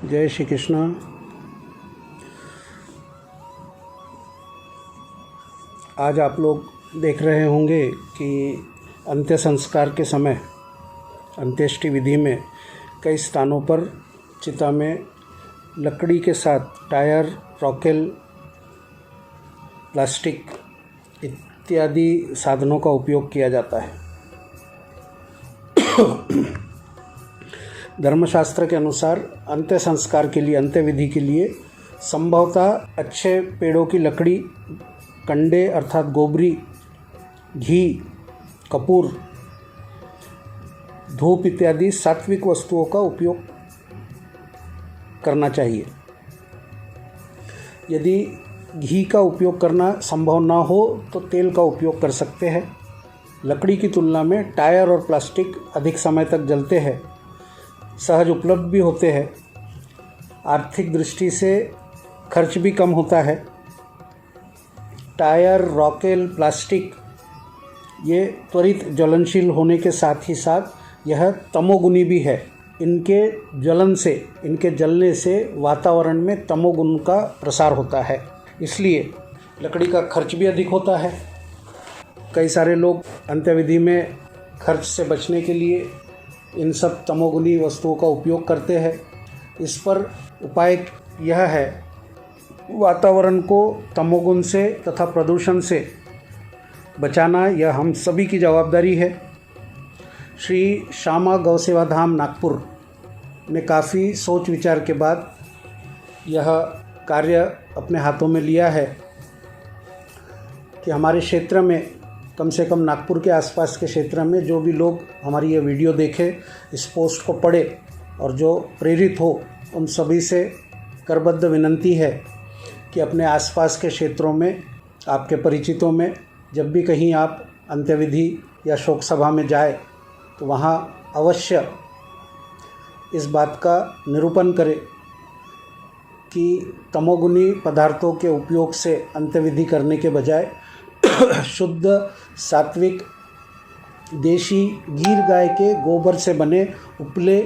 जय श्री कृष्ण। आज आप लोग देख रहे होंगे कि अंत्य संस्कार के समय अंत्येष्टि विधि में कई स्थानों पर चिता में लकड़ी के साथ टायर, रॉकेल, प्लास्टिक इत्यादि साधनों का उपयोग किया जाता है। धर्मशास्त्र के अनुसार अंत्य संस्कार के लिए, अंत्य विधि के लिए संभवतः अच्छे पेड़ों की लकड़ी, कंडे अर्थात गोबरी, घी, कपूर, धूप इत्यादि सात्विक वस्तुओं का उपयोग करना चाहिए। यदि घी का उपयोग करना संभव ना हो तो तेल का उपयोग कर सकते हैं। लकड़ी की तुलना में टायर और प्लास्टिक अधिक समय तक जलते हैं, सहज उपलब्ध भी होते हैं, आर्थिक दृष्टि से खर्च भी कम होता है। टायर, रॉकेल, प्लास्टिक ये त्वरित ज्वलनशील होने के साथ ही साथ यह तमोगुणी भी है। इनके जलने से वातावरण में तमोगुण का प्रसार होता है, इसलिए लकड़ी का खर्च भी अधिक होता है। कई सारे लोग अंत्यविधि में खर्च से बचने के लिए इन सब तमोगुणी वस्तुओं का उपयोग करते हैं। इस पर उपाय यह है, वातावरण को तमोगुण से तथा प्रदूषण से बचाना यह हम सभी की जवाबदारी है। श्री श्यामा गौ सेवा धाम नागपुर ने काफ़ी सोच विचार के बाद यह कार्य अपने हाथों में लिया है कि हमारे क्षेत्र में, कम से कम नागपुर के आसपास के क्षेत्र में जो भी लोग हमारी ये वीडियो देखें, इस पोस्ट को पढ़े और जो प्रेरित हो, उन सभी से करबद्ध विनंती है कि अपने आसपास के क्षेत्रों में, आपके परिचितों में जब भी कहीं आप अंत्यविधि या शोक सभा में जाए तो वहाँ अवश्य इस बात का निरूपण करें कि तमोगुणी पदार्थों के उपयोग से अंत्यविधि करने के बजाय शुद्ध, सात्विक, देशी गीर गाय के गोबर से बने उपले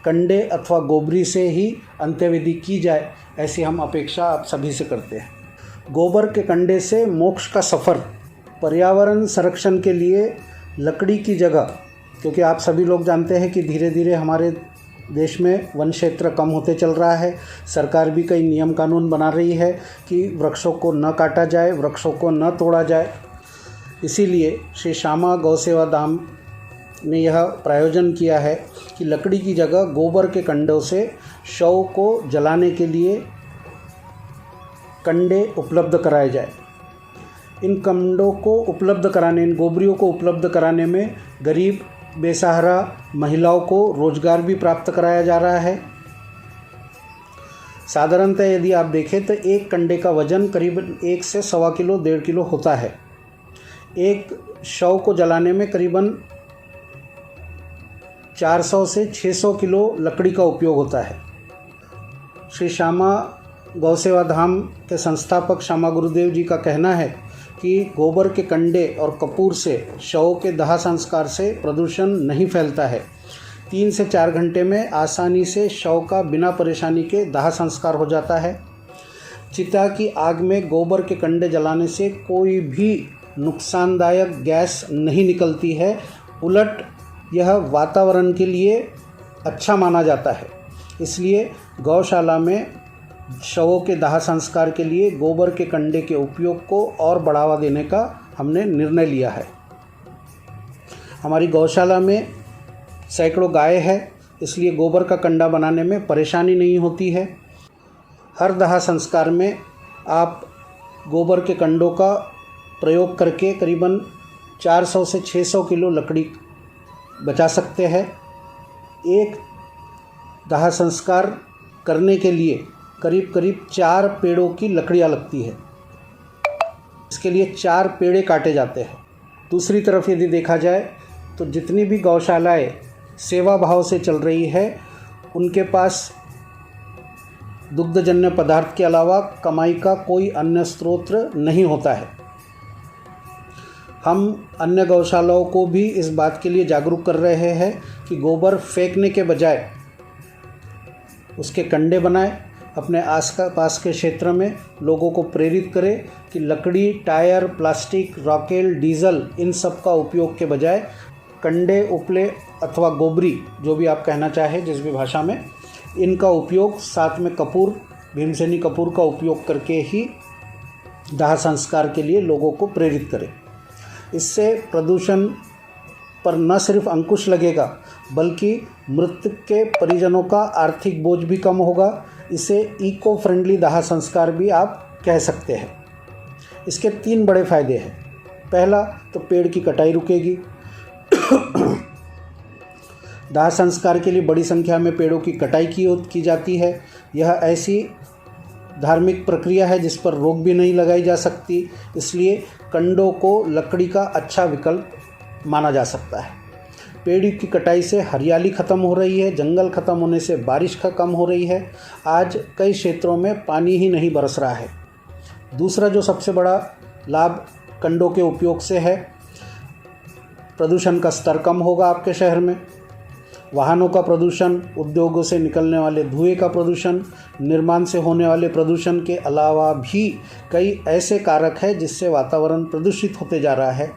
कंडे अथवा गोबरी से ही अंत्यविधि की जाए, ऐसी हम अपेक्षा आप सभी से करते हैं। गोबर के कंडे से मोक्ष का सफ़र। पर्यावरण संरक्षण के लिए लकड़ी की जगह, क्योंकि आप सभी लोग जानते हैं कि धीरे धीरे हमारे देश में वन क्षेत्र कम होते चल रहा है। सरकार भी कई नियम कानून बना रही है कि वृक्षों को न काटा जाए, वृक्षों को न तोड़ा जाए। इसीलिए श्री श्यामा गौ सेवा धाम ने यह प्रायोजन किया है कि लकड़ी की जगह गोबर के कंडों से शव को जलाने के लिए कंडे उपलब्ध कराए जाए। इन कंडों को उपलब्ध कराने, इन गोबरियों को उपलब्ध कराने में गरीब, बेसहारा महिलाओं को रोजगार भी प्राप्त कराया जा रहा है। साधारणतः यदि आप देखें तो एक कंडे का वजन करीब 1 से 1.25 किलो, 1.5 किलो होता है। एक शव को जलाने में करीबन 400 से 600 किलो लकड़ी का उपयोग होता है। श्री श्यामा गौ सेवा धाम के संस्थापक श्यामा गुरुदेव जी का कहना है कि गोबर के कंडे और कपूर से शवों के दाह संस्कार से प्रदूषण नहीं फैलता है। 3 से 4 घंटे में आसानी से शव का बिना परेशानी के दाह संस्कार हो जाता है। चिता की आग में गोबर के कंडे जलाने से कोई भी नुकसानदायक गैस नहीं निकलती है, उलट यह वातावरण के लिए अच्छा माना जाता है। इसलिए गौशाला में शवों के दाह संस्कार के लिए गोबर के कंडे के उपयोग को और बढ़ावा देने का हमने निर्णय लिया है। हमारी गौशाला में सैकड़ों गाय है, इसलिए गोबर का कंडा बनाने में परेशानी नहीं होती है। हर दाह संस्कार में आप गोबर के कंडों का प्रयोग करके करीबन 400 से 600 किलो लकड़ी बचा सकते हैं। एक दाह संस्कार करने के लिए करीब करीब 4 पेड़ों की लकड़ियाँ लगती है। इसके लिए 4 पेड़े काटे जाते हैं। दूसरी तरफ यदि देखा जाए तो जितनी भी गौशालाएं सेवा भाव से चल रही है, उनके पास दुग्धजन्य पदार्थ के अलावा कमाई का कोई अन्य स्रोत नहीं होता है। हम अन्य गौशालाओं को भी इस बात के लिए जागरूक कर रहे हैं कि गोबर फेंकने के बजाय उसके कंडे बनाए, अपने आस पास के क्षेत्र में लोगों को प्रेरित करें कि लकड़ी, टायर, प्लास्टिक, रॉकेल, डीजल इन सब का उपयोग के बजाय कंडे, उपले अथवा गोबरी, जो भी आप कहना चाहें जिस भी भाषा में, इनका उपयोग, साथ में कपूर, भीमसेनी कपूर का उपयोग करके ही दाह संस्कार के लिए लोगों को प्रेरित करें। इससे प्रदूषण पर न सिर्फ अंकुश लगेगा बल्कि मृतक के परिजनों का आर्थिक बोझ भी कम होगा। इसे इको फ्रेंडली दाह संस्कार भी आप कह सकते हैं। इसके 3 बड़े फायदे हैं। पहला तो पेड़ की कटाई रुकेगी। दाह संस्कार के लिए बड़ी संख्या में पेड़ों की कटाई की जाती है। यह ऐसी धार्मिक प्रक्रिया है जिस पर रोक भी नहीं लगाई जा सकती, इसलिए कंडों को लकड़ी का अच्छा विकल्प माना जा सकता है। पेड़ की कटाई से हरियाली ख़त्म हो रही है, जंगल ख़त्म होने से बारिश का कम हो रही है। आज कई क्षेत्रों में पानी ही नहीं बरस रहा है। दूसरा जो सबसे बड़ा लाभ कंडों के उपयोग से है, प्रदूषण का स्तर कम होगा आपके शहर में। वाहनों का प्रदूषण, उद्योगों से निकलने वाले धुएं का प्रदूषण, निर्माण से होने वाले प्रदूषण के अलावा भी कई ऐसे कारक हैं जिससे वातावरण प्रदूषित होते जा रहा है।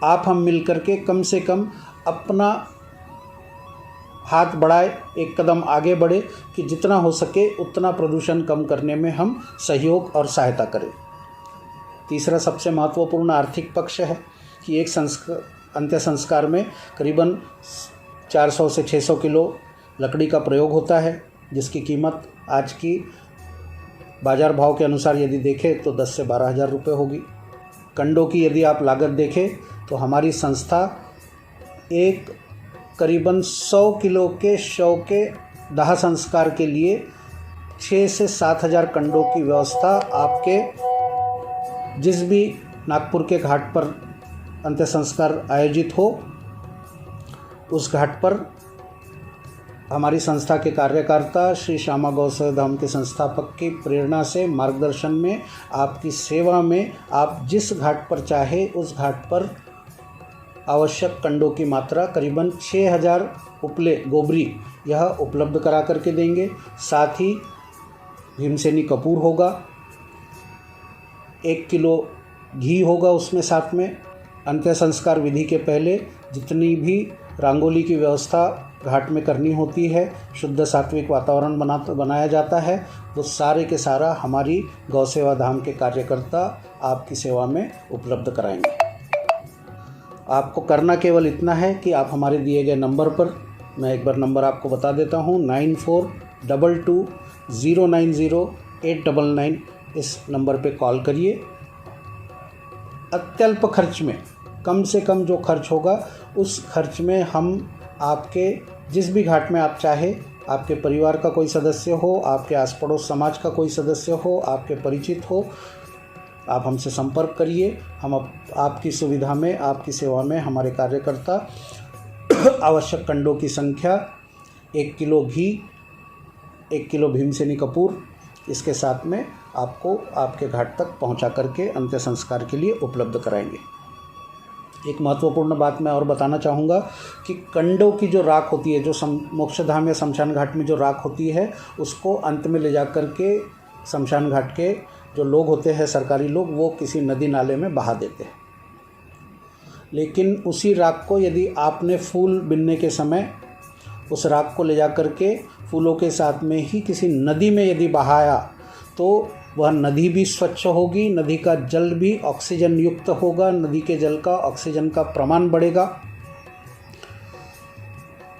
आप हम मिलकर के कम से कम अपना हाथ बढ़ाए, एक कदम आगे बढ़े कि जितना हो सके उतना प्रदूषण कम करने में हम सहयोग और सहायता करें। तीसरा सबसे महत्वपूर्ण आर्थिक पक्ष है कि एक अंत्य संस्कार में करीबन 400 से 600 किलो लकड़ी का प्रयोग होता है, जिसकी कीमत आज की बाज़ार भाव के अनुसार यदि देखें तो 10 से 12 हज़ार रुपये होगी। कंडों की यदि आप लागत देखें तो हमारी संस्था एक करीबन 100 किलो के शव के दाह संस्कार के लिए 6 से 7 हज़ार कंडों की व्यवस्था आपके जिस भी नागपुर के घाट पर अंत्य संस्कार आयोजित हो, उस घाट पर हमारी संस्था के कार्यकर्ता श्री श्यामा गौ सेवा धाम के संस्थापक की प्रेरणा से, मार्गदर्शन में, आपकी सेवा में, आप जिस घाट पर चाहे उस घाट पर आवश्यक कंडों की मात्रा करीबन 6000 उपले गोबरी यह उपलब्ध करा करके देंगे। साथ ही भीमसेनी कपूर होगा, 1 किलो घी होगा उसमें। साथ में अंत्य संस्कार विधि के पहले जितनी भी रंगोली की व्यवस्था घाट में करनी होती है, शुद्ध सात्विक वातावरण बनाया जाता है, वो सारे के सारा हमारी गौ सेवा धाम के कार्यकर्ता आपकी सेवा में उपलब्ध कराएंगे। आपको करना केवल इतना है कि आप हमारे दिए गए नंबर पर, मैं एक बार नंबर आपको बता देता हूँ, 9422090899, इस नंबर पे कॉल करिए। अत्यल्प खर्च में, कम से कम जो खर्च होगा उस खर्च में हम आपके जिस भी घाट में आप चाहे, आपके परिवार का कोई सदस्य हो, आपके आस पड़ोस समाज का कोई सदस्य हो, आपके परिचित हो, आप हमसे संपर्क करिए। हम आपकी सुविधा में, आपकी सेवा में हमारे कार्यकर्ता आवश्यक कंडों की संख्या, 1 किलो घी, 1 किलो भीमसेनी कपूर, इसके साथ में आपको आपके घाट तक पहुंचा करके अंत्य संस्कार के लिए उपलब्ध कराएंगे। एक महत्वपूर्ण बात मैं और बताना चाहूँगा कि कंडों की जो राख होती है, जो मोक्षधाम या शमशान घाट में जो राख होती है, उसको अंत में ले जा कर के शमशान घाट के जो लोग होते हैं, सरकारी लोग, वो किसी नदी नाले में बहा देते हैं। लेकिन उसी राख को यदि आपने फूल बिनने के समय उस राख को ले जा कर के फूलों के साथ में ही किसी नदी में यदि बहाया तो वह नदी भी स्वच्छ होगी, नदी का जल भी ऑक्सीजन युक्त होगा, नदी के जल का ऑक्सीजन का प्रमाण बढ़ेगा।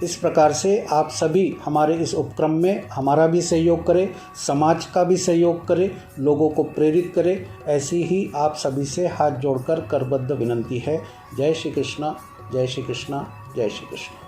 इस प्रकार से आप सभी हमारे इस उपक्रम में हमारा भी सहयोग करें, समाज का भी सहयोग करें, लोगों को प्रेरित करें। ऐसी ही आप सभी से हाथ जोड़कर करबद्ध विनंती है। जय श्री कृष्णा, जय श्री कृष्णा, जय श्री कृष्णा।